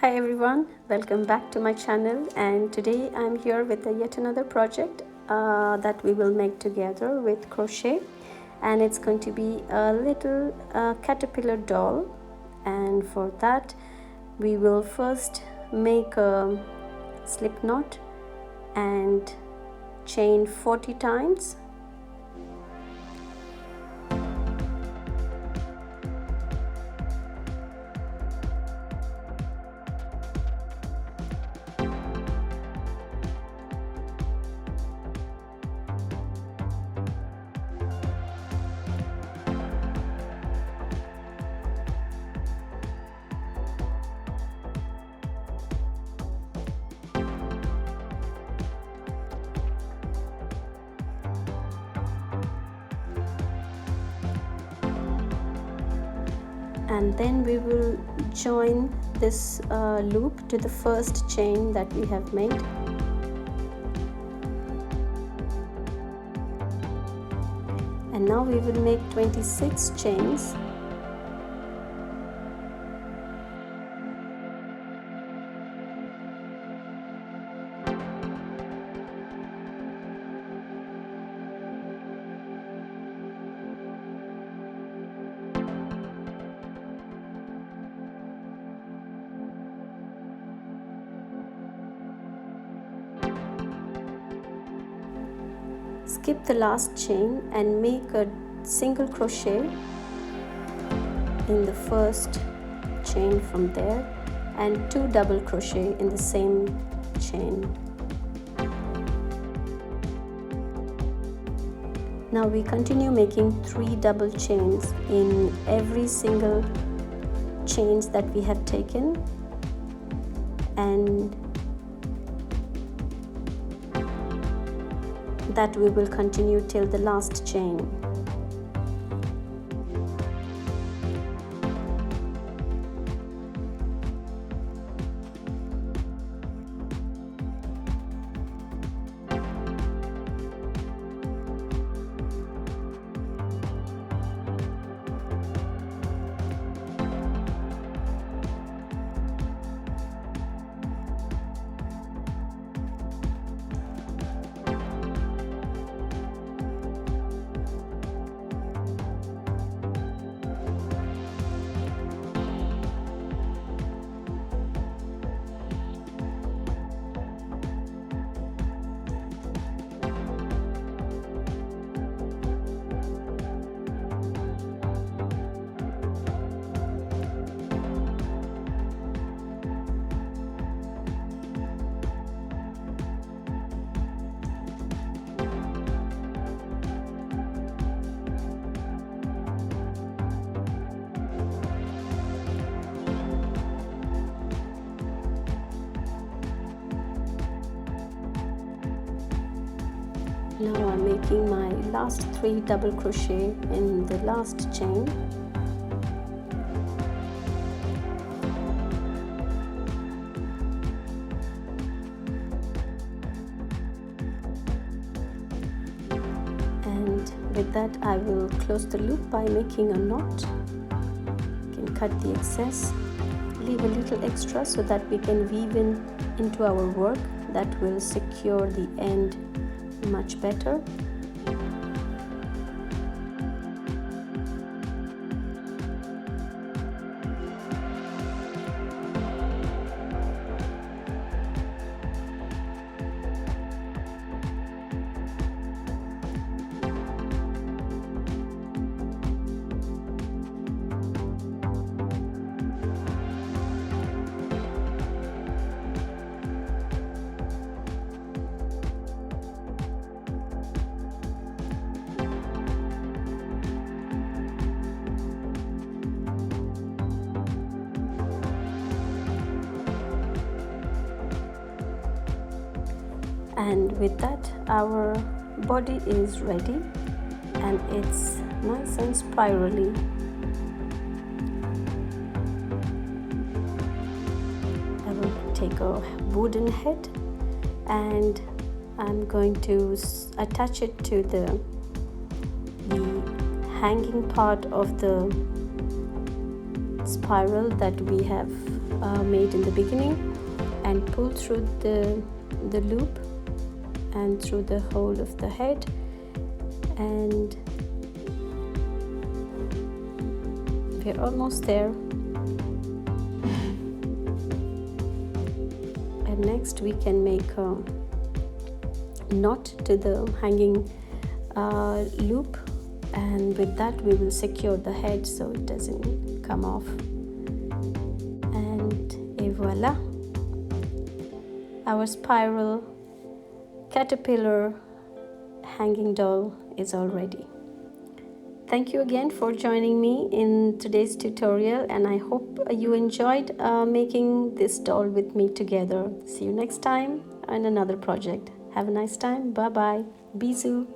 Hi everyone, welcome back to my channel, and today I'm here with yet another project that we will make together with crochet, and it's going to be a little caterpillar doll. And for that we will first make a slip knot and chain 40 times. And then we will join this loop to the first chain that we have made. And now we will make 26 chains. Skip the last chain and make a single crochet in the first chain from there and 2 double crochet in the same chain. Now we continue making 3 double chains in every single chains that we have taken, and that we will continue till the last chain. Now I'm making my last 3 double crochet in the last chain. And with that I will close the loop by making a knot. You can cut the excess, leave a little extra so that we can weave into our work. That will secure the end much better. And with that our body is ready, and it's nice and spirally. I will take a wooden head and I'm going to attach it to the hanging part of the spiral that we have made in the beginning and pull through the loop and through the hole of the head, and we're almost there. And next we can make a knot to the hanging loop, and with that we will secure the head so it doesn't come off. And voila, our spiral caterpillar hanging doll is all ready. Thank you again for joining me in today's tutorial, and I hope you enjoyed making this doll with me together. See you next time on another project. Have a nice time. Bye bye. Bisous.